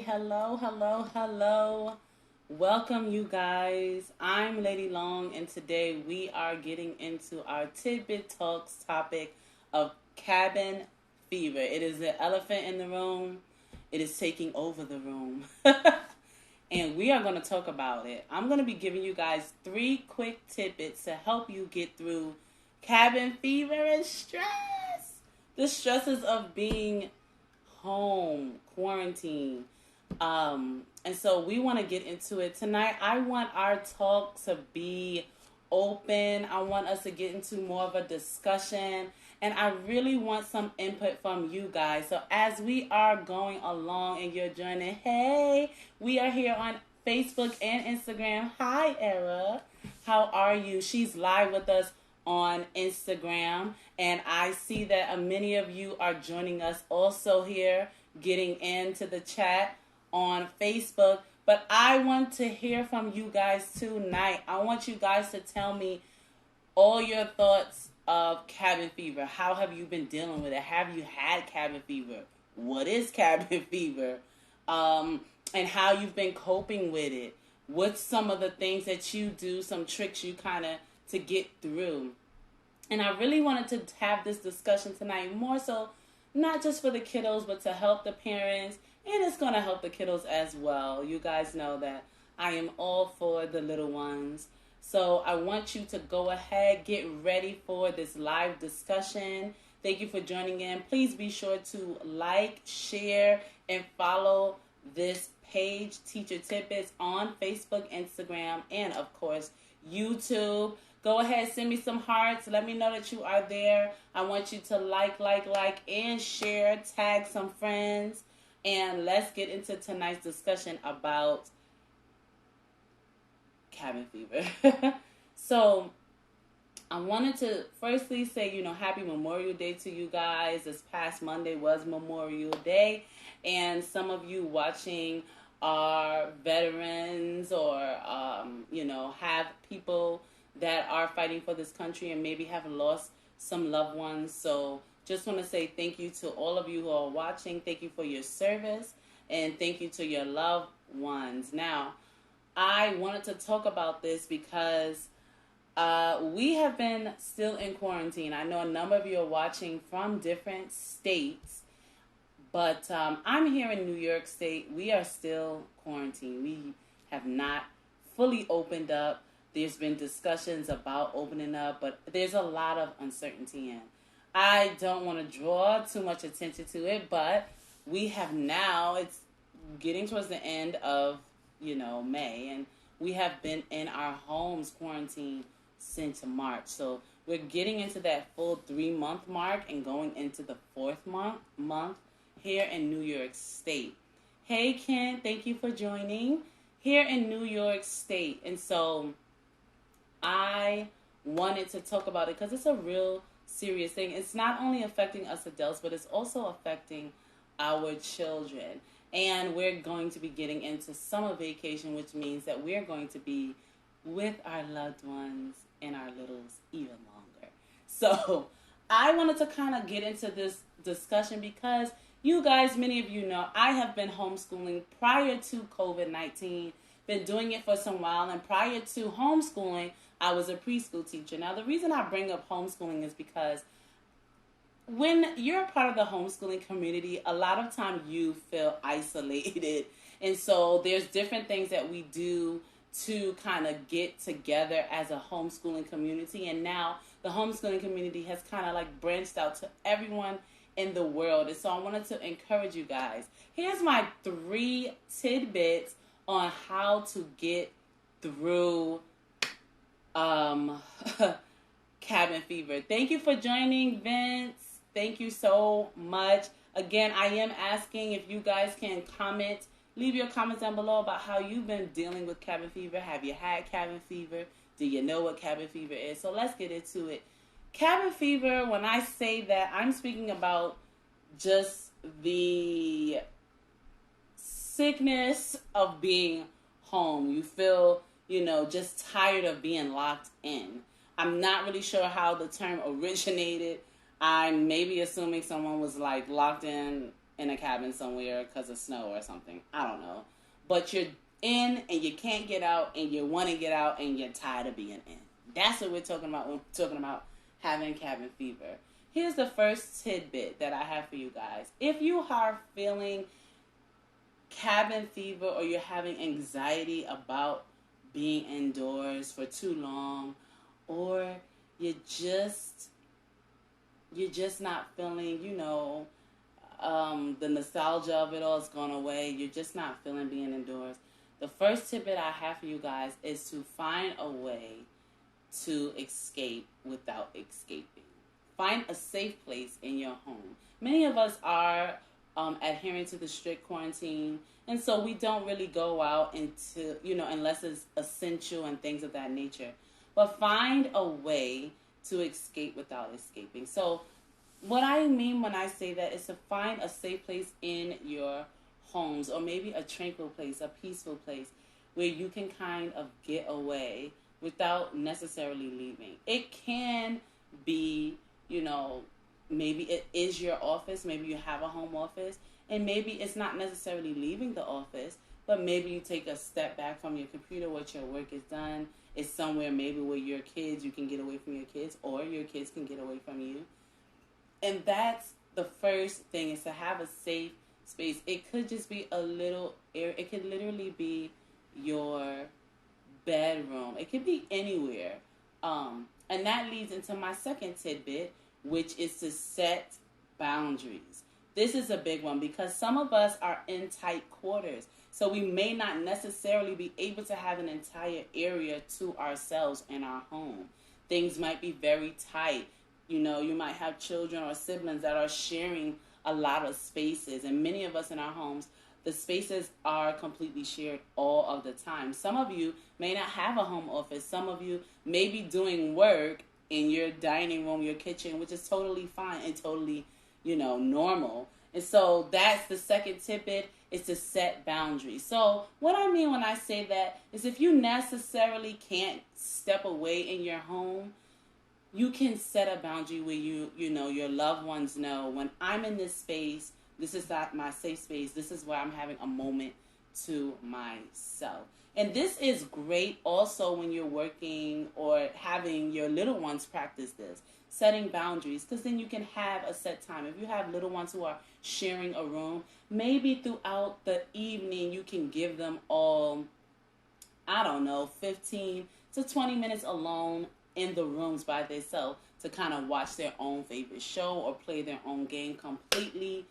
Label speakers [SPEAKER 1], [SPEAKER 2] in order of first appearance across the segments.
[SPEAKER 1] hello, hello, hello. Welcome, you guys. I'm Lady Long, and today we are getting into our Tidbit Talks topic of cabin fever. It is the elephant in the room, it is taking over the room. And we are going to talk about it. I'm going to be giving you guys 3 quick tidbits to help you get through cabin fever and stress. The stresses of being home, quarantine. And so we want to get into it tonight. I want our talk to be open. I want us to get into more of a discussion. And I really want some input from you guys. So as we are going along and you're joining, hey, we are here on Facebook and Instagram. Hi, Era. How are you? She's live with us on Instagram. And I see that many of you are joining us also here, getting into the chat on Facebook. But I want to hear from you guys tonight. I want you guys to tell me all your thoughts of cabin fever. How have you been dealing with it? Have you had cabin fever? What is cabin fever? And how you've been coping with it. What's some of the things that you do, some tricks you kind of to get through. And I really wanted to have this discussion tonight, more so not just for the kiddos, but to help the parents. And it's going to help the kiddos as well. You guys know that I am all for the little ones. So I want you to go ahead, get ready for this live discussion. Thank you for joining in. Please be sure to like, share, and follow this page, Teacher Tidbits, on Facebook, Instagram, and of course, YouTube. Go ahead, send me some hearts. Let me know that you are there. I want you to like, and share. Tag some friends. And let's get into tonight's discussion about cabin fever. So, I wanted to firstly say, happy Memorial Day to you guys. This past Monday was Memorial Day. And some of you watching are veterans or, have people that are fighting for this country and maybe have lost some loved ones. So just want to say thank you to all of you who are watching. Thank you for your service and thank you to your loved ones. Now, I wanted to talk about this because we have been still in quarantine. I know a number of you are watching from different states, but I'm here in New York State. We are still quarantined. We have not fully opened up. There's been discussions about opening up, but there's a lot of uncertainty in. I don't want to draw too much attention to it, but we have now, it's getting towards the end of, May, and we have been in our homes quarantined since March. So we're getting into that full 3-month mark and going into the 4th month here in New York State. Hey, Ken, thank you for joining here in New York State. And so I wanted to talk about it because it's a real serious thing. It's not only affecting us adults, but it's also affecting our children. And we're going to be getting into summer vacation, which means that we're going to be with our loved ones and our littles even longer. So I wanted to kind of get into this discussion because you guys, many of you know, I have been homeschooling prior to COVID-19, been doing it for some while, and prior to homeschooling, I was a preschool teacher. Now, the reason I bring up homeschooling is because when you're a part of the homeschooling community, a lot of time you feel isolated. And so there's different things that we do to kind of get together as a homeschooling community. And now the homeschooling community has kind of like branched out to everyone in the world. And so I wanted to encourage you guys. Here's my 3 tidbits on how to get through cabin fever. Thank you for joining, Vince. Thank you so much. Again, I am asking if you guys can comment. Leave your comments down below about how you've been dealing with cabin fever. Have you had cabin fever? Do you know what cabin fever is? So let's get into it. Cabin fever, when I say that, I'm speaking about just the sickness of being home. You feel, just tired of being locked in. I'm not really sure how the term originated. I'm maybe assuming someone was like locked in in a cabin somewhere because of snow or something. I don't know. But you're in and you can't get out and you want to get out and you're tired of being in. That's what we're talking about when we're talking about having cabin fever. Here's the first tidbit that I have for you guys. If you are feeling cabin fever or you're having anxiety about being indoors for too long, or you're just not feeling, the nostalgia of it all has gone away. You're just not feeling being indoors. The first tidbit I have for you guys is to find a way to escape without escaping. Find a safe place in your home. Many of us are adhering to the strict quarantine, and so we don't really go out into, unless it's essential and things of that nature. But find a way to escape without escaping. So what I mean when I say that is to find a safe place in your homes, or maybe a tranquil place, a peaceful place where you can kind of get away without necessarily leaving. It can be, maybe it is your office, maybe you have a home office, and maybe it's not necessarily leaving the office, but maybe you take a step back from your computer once your work is done. It's somewhere maybe where your kids, you can get away from your kids, or your kids can get away from you. And that's the first thing, is to have a safe space. It could just be a little area. It could literally be your bedroom. It could be anywhere. And that leads into my second tidbit, which is to set boundaries. This is a big one because some of us are in tight quarters. So we may not necessarily be able to have an entire area to ourselves in our home. Things might be very tight. You might have children or siblings that are sharing a lot of spaces. And many of us in our homes, the spaces are completely shared all of the time. Some of you may not have a home office. Some of you may be doing work in your dining room, your kitchen, which is totally fine and totally, normal. And so that's the second tidbit, is to set boundaries. So what I mean when I say that is, if you necessarily can't step away in your home, you can set a boundary where your loved ones know, when I'm in this space, this is not my safe space. This is where I'm having a moment to myself. And this is great also when you're working or having your little ones practice this, setting boundaries, because then you can have a set time. If you have little ones who are sharing a room, maybe throughout the evening you can give them all, 15 to 20 minutes alone in the rooms by themselves to kind of watch their own favorite show or play their own game completely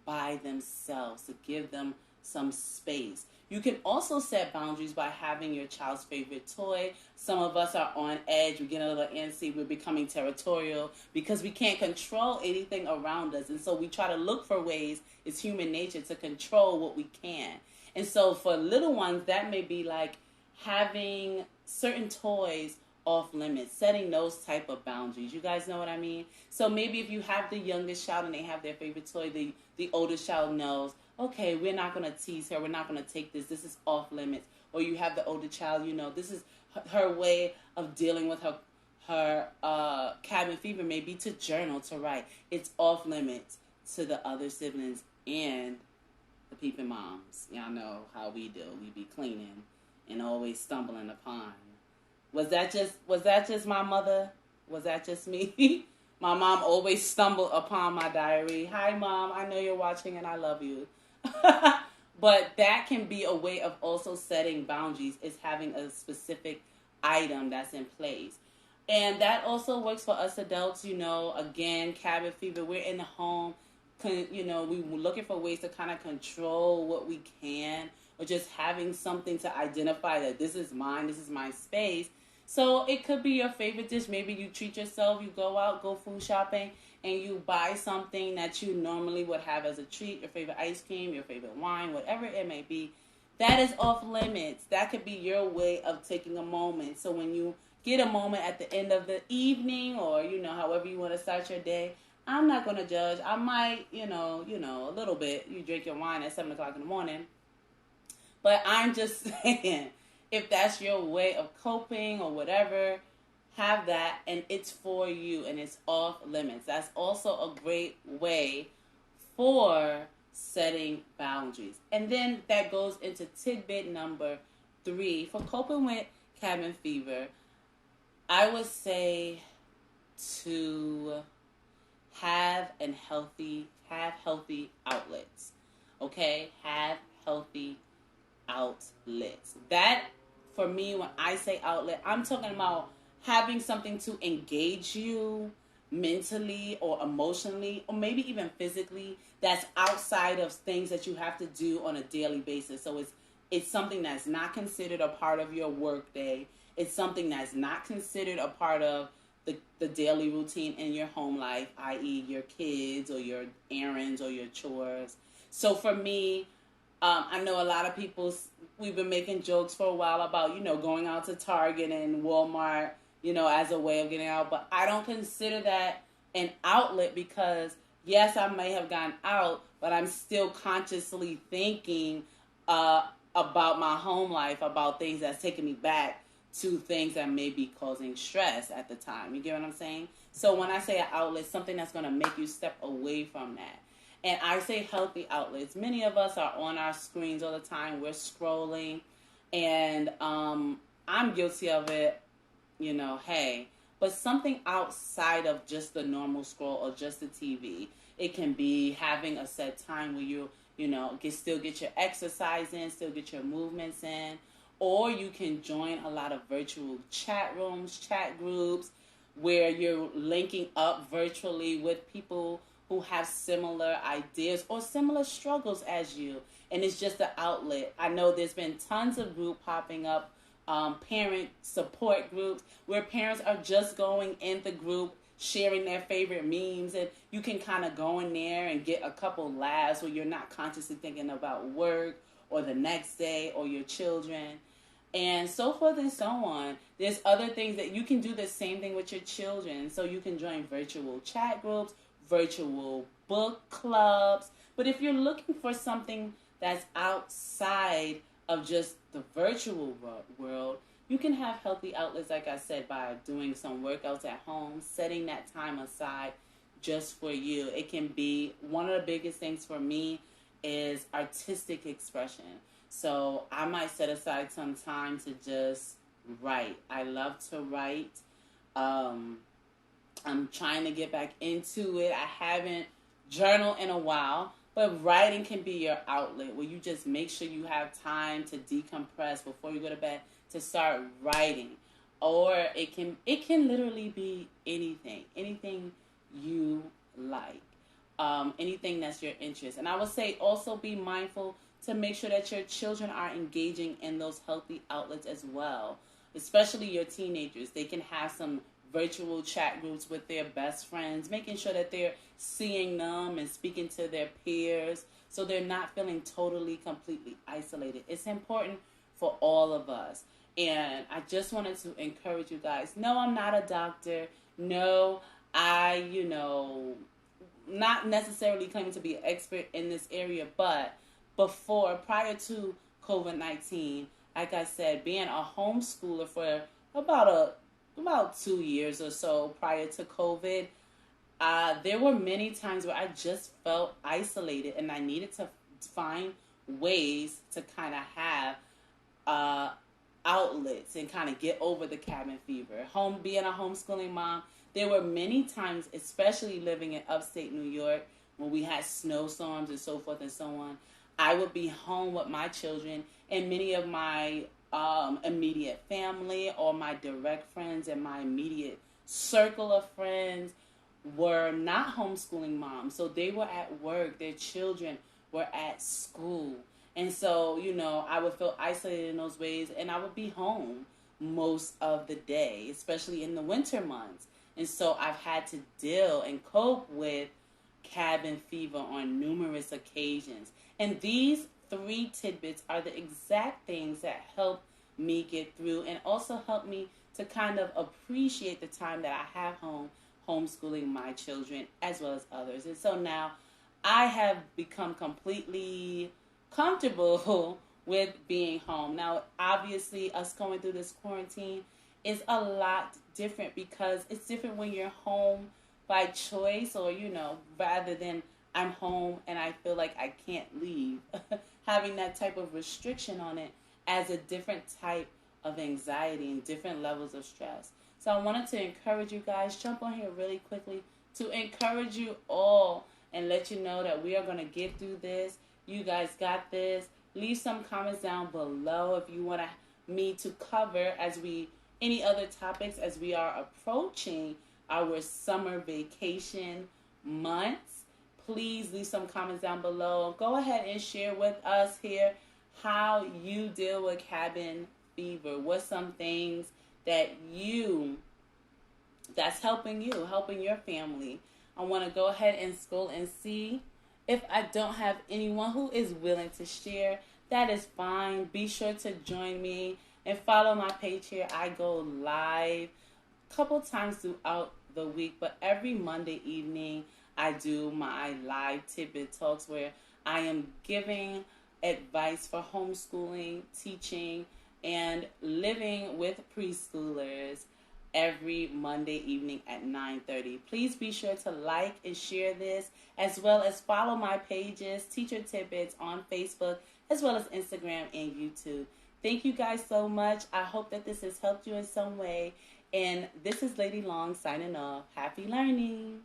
[SPEAKER 1] by themselves, to give them some space. You can also set boundaries by having your child's favorite toy. Some of us are on edge. We get a little antsy. We're becoming territorial because we can't control anything around us. And so we try to look for ways, it's human nature, to control what we can. And so for little ones, that may be like having certain toys off limits, setting those type of boundaries. You guys know what I mean? So maybe if you have the youngest child and they have their favorite toy, the oldest child knows, okay, we're not going to tease her. We're not going to take this. This is off limits. Or you have the older child, this is her way of dealing with her cabin fever, maybe to journal, to write. It's off limits to the other siblings and the peeping moms. Y'all know how we do. We be cleaning and always stumbling upon. Was that just my mother? Was that just me? My mom always stumbled upon my diary. Hi, Mom. I know you're watching and I love you. But that can be a way of also setting boundaries, is having a specific item that's in place. And that also works for us adults, again, cabin fever. We're in the home. We're looking for ways to kind of control what we can, or just having something to identify that this is mine, this is my space. So it could be your favorite dish. Maybe you treat yourself, you go out, go food shopping, and you buy something that you normally would have as a treat, your favorite ice cream, your favorite wine, whatever it may be. That is off limits. That could be your way of taking a moment. So when you get a moment at the end of the evening, or, however you want to start your day, I'm not going to judge. I might, a little bit. You drink your wine at 7 o'clock in the morning. But I'm just saying, if that's your way of coping or whatever, have that, and it's for you, and it's off limits. That's also a great way for setting boundaries. And then that goes into tidbit number 3 for coping with cabin fever. I would say to have healthy outlets. Okay? Have healthy outlets. That, for me, when I say outlet, I'm talking about having something to engage you mentally or emotionally or maybe even physically that's outside of things that you have to do on a daily basis. So it's something that's not considered a part of your work day. It's something that's not considered a part of the daily routine in your home life, i.e. your kids or your errands or your chores. So for me, I know a lot of people, we've been making jokes for a while about, going out to Target and Walmart, as a way of getting out. But I don't consider that an outlet because, yes, I may have gone out, but I'm still consciously thinking about my home life, about things that's taking me back to things that may be causing stress at the time. You get what I'm saying? So when I say an outlet, something that's going to make you step away from that. And I say healthy outlets. Many of us are on our screens all the time. We're scrolling. And I'm guilty of it, hey. But something outside of just the normal scroll or just the TV. It can be having a set time where you still get your exercise in, still get your movements in. Or you can join a lot of virtual chat rooms, chat groups, where you're linking up virtually with people who have similar ideas or similar struggles as you. And it's just an outlet. I know there's been tons of groups popping up, parent support groups, where parents are just going in the group, sharing their favorite memes. And you can kind of go in there and get a couple laughs where you're not consciously thinking about work or the next day or your children. And so forth and so on. There's other things that you can do the same thing with your children. So you can join virtual chat groups, virtual book clubs. But if you're looking for something that's outside of just the virtual world, you can have healthy outlets, like I said, by doing some workouts at home, setting that time aside just for you. It can be, one of the biggest things for me is artistic expression. So I might set aside some time to just write. I love to write. I'm trying to get back into it. I haven't journaled in a while, but writing can be your outlet where you just make sure you have time to decompress before you go to bed to start writing. Or it can literally be anything you like, anything that's your interest. And I would say also be mindful to make sure that your children are engaging in those healthy outlets as well, especially your teenagers. They can have some virtual chat groups with their best friends, making sure that they're seeing them and speaking to their peers so they're not feeling totally, completely isolated. It's important for all of us. And I just wanted to encourage you guys. No, I'm not a doctor. No, not necessarily claiming to be an expert in this area, but prior to COVID-19, like I said, being a homeschooler for about 2 years or so prior to COVID, there were many times where I just felt isolated and I needed to find ways to kind of have outlets and kind of get over the cabin fever. Being a homeschooling mom, there were many times, especially living in upstate New York, when we had snowstorms and so forth and so on, I would be home with my children, and many of my immediate family or my direct friends and my immediate circle of friends were not homeschooling moms. So they were at work. Their children were at school. And so, I would feel isolated in those ways, and I would be home most of the day, especially in the winter months. And so I've had to deal and cope with cabin fever on numerous occasions. And these 3 tidbits are the exact things that help me get through and also help me to kind of appreciate the time that I have home, homeschooling my children as well as others. And so now I have become completely comfortable with being home. Now, obviously, us going through this quarantine is a lot different because it's different when you're home by choice or, rather than I'm home and I feel like I can't leave. Having that type of restriction on it as a different type of anxiety and different levels of stress. So I wanted to encourage you guys, jump on here really quickly to encourage you all and let you know that we are going to get through this. You guys got this. Leave some comments down below if you want me to cover any other topics as we are approaching our summer vacation months. Please leave some comments down below. Go ahead and share with us here how you deal with cabin fever. What's some things that's helping your family. I want to go ahead and scroll and see if I don't have anyone who is willing to share. That is fine. Be sure to join me and follow my page here. I go live a couple times throughout the week, but every Monday evening I do my live Tidbit Talks where I am giving advice for homeschooling, teaching, and living with preschoolers every Monday evening at 9:30. Please be sure to like and share this, as well as follow my pages, Teacher Tidbits, on Facebook, as well as Instagram and YouTube. Thank you guys so much. I hope that this has helped you in some way. And this is Lady Long signing off. Happy learning.